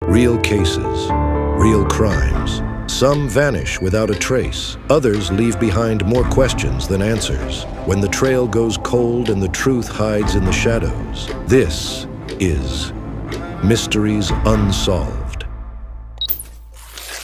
Real cases, real crimes. Some vanish without a trace. Others leave behind more questions than answers. When the trail goes cold and the truth hides in the shadows, this is Mysteries Unsolved.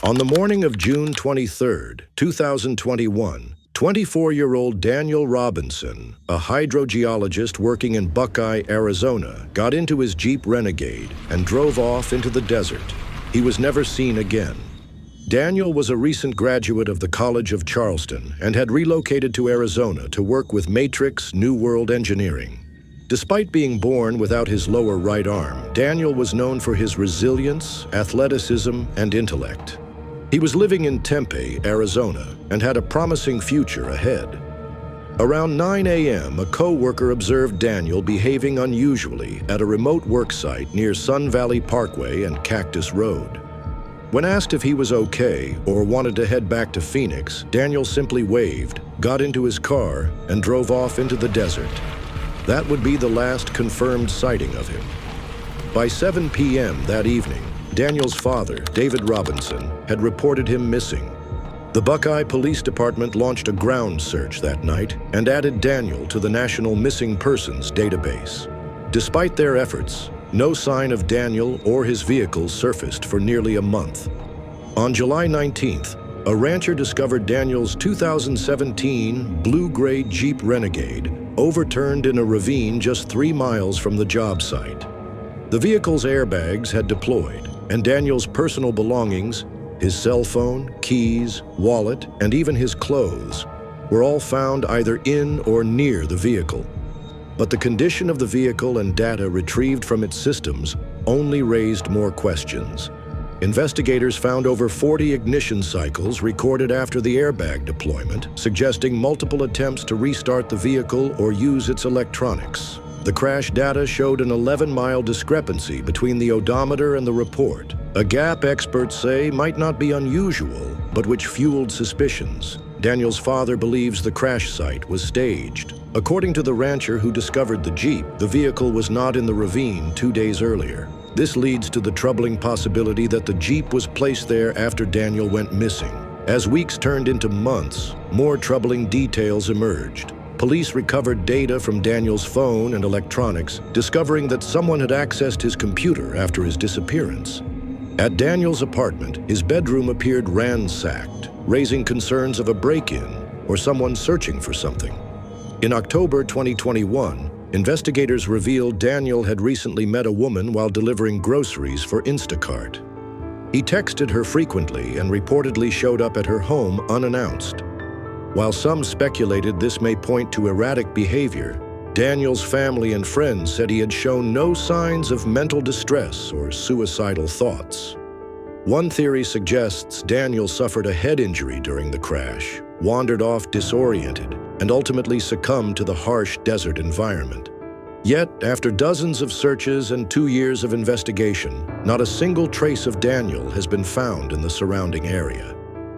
On the morning of June 23, 2021, 24-year-old Daniel Robinson, a hydrogeologist working in Buckeye, Arizona, got into his Jeep Renegade and drove off into the desert. He was never seen again. Daniel was a recent graduate of the College of Charleston and had relocated to Arizona to work with Matrix New World Engineering. Despite being born without his lower right arm, Daniel was known for his resilience, athleticism, and intellect. He was living in Tempe, Arizona, and had a promising future ahead. Around 9 a.m., a co-worker observed Daniel behaving unusually at a remote work site near Sun Valley Parkway and Cactus Road. When asked if he was okay or wanted to head back to Phoenix, Daniel simply waved, got into his car, and drove off into the desert. That would be the last confirmed sighting of him. By 7 p.m. that evening, Daniel's father, David Robinson, had reported him missing. The Buckeye Police Department launched a ground search that night and added Daniel to the National Missing Persons database. Despite their efforts, no sign of Daniel or his vehicle surfaced for nearly a month. On July 19th, a rancher discovered Daniel's 2017 blue-gray Jeep Renegade overturned in a ravine just 3 miles from the job site. The vehicle's airbags had deployed, and Daniel's personal belongings, his cell phone, keys, wallet, and even his clothes, were all found either in or near the vehicle. But the condition of the vehicle and data retrieved from its systems only raised more questions. Investigators found over 40 ignition cycles recorded after the airbag deployment, suggesting multiple attempts to restart the vehicle or use its electronics. The crash data showed an 11-mile discrepancy between the odometer and the report, a gap experts say might not be unusual, but which fueled suspicions. Daniel's father believes the crash site was staged. According to the rancher who discovered the Jeep, the vehicle was not in the ravine 2 days earlier. This leads to the troubling possibility that the Jeep was placed there after Daniel went missing. As weeks turned into months, more troubling details emerged. Police recovered data from Daniel's phone and electronics, discovering that someone had accessed his computer after his disappearance. At Daniel's apartment, his bedroom appeared ransacked, raising concerns of a break-in or someone searching for something. In October 2021, investigators revealed Daniel had recently met a woman while delivering groceries for Instacart. He texted her frequently and reportedly showed up at her home unannounced. While some speculated this may point to erratic behavior, Daniel's family and friends said he had shown no signs of mental distress or suicidal thoughts. One theory suggests Daniel suffered a head injury during the crash, wandered off disoriented, and ultimately succumbed to the harsh desert environment. Yet, after dozens of searches and 2 years of investigation, not a single trace of Daniel has been found in the surrounding area.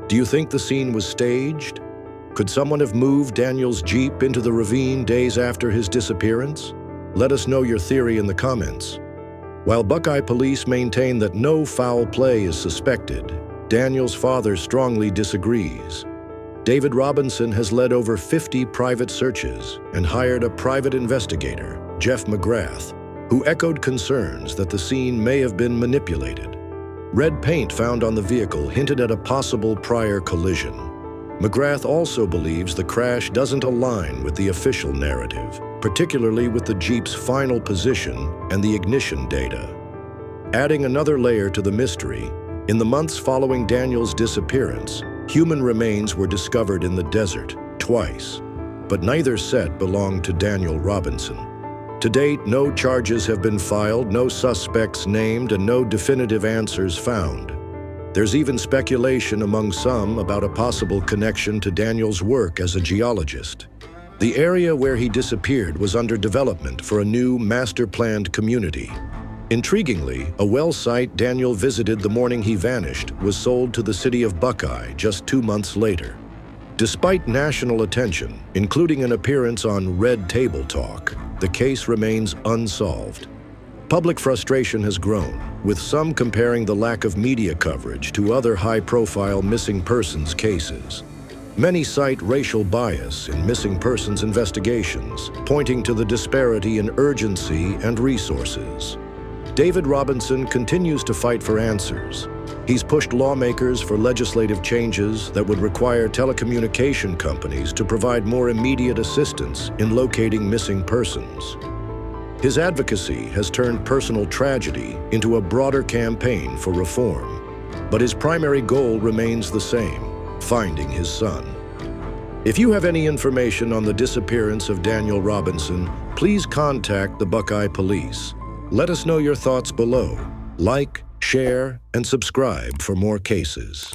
Do you think the scene was staged? Could someone have moved Daniel's Jeep into the ravine days after his disappearance? Let us know your theory in the comments. While Buckeye police maintain that no foul play is suspected, Daniel's father strongly disagrees. David Robinson has led over 50 private searches and hired a private investigator, Jeff McGrath, who echoed concerns that the scene may have been manipulated. Red paint found on the vehicle hinted at a possible prior collision. McGrath also believes the crash doesn't align with the official narrative, particularly with the Jeep's final position and the ignition data. Adding another layer to the mystery, in the months following Daniel's disappearance, human remains were discovered in the desert twice, but neither set belonged to Daniel Robinson. To date, no charges have been filed, no suspects named, and no definitive answers found. There's even speculation among some about a possible connection to Daniel's work as a geologist. The area where he disappeared was under development for a new master-planned community. Intriguingly, a well site Daniel visited the morning he vanished was sold to the city of Buckeye just 2 months later. Despite national attention, including an appearance on Red Table Talk, the case remains unsolved. Public frustration has grown, with some comparing the lack of media coverage to other high-profile missing persons cases. Many cite racial bias in missing persons investigations, pointing to the disparity in urgency and resources. David Robinson continues to fight for answers. He's pushed lawmakers for legislative changes that would require telecommunication companies to provide more immediate assistance in locating missing persons. His advocacy has turned personal tragedy into a broader campaign for reform. But his primary goal remains the same: finding his son. If you have any information on the disappearance of Daniel Robinson, please contact the Buckeye Police. Let us know your thoughts below. Like, share, and subscribe for more cases.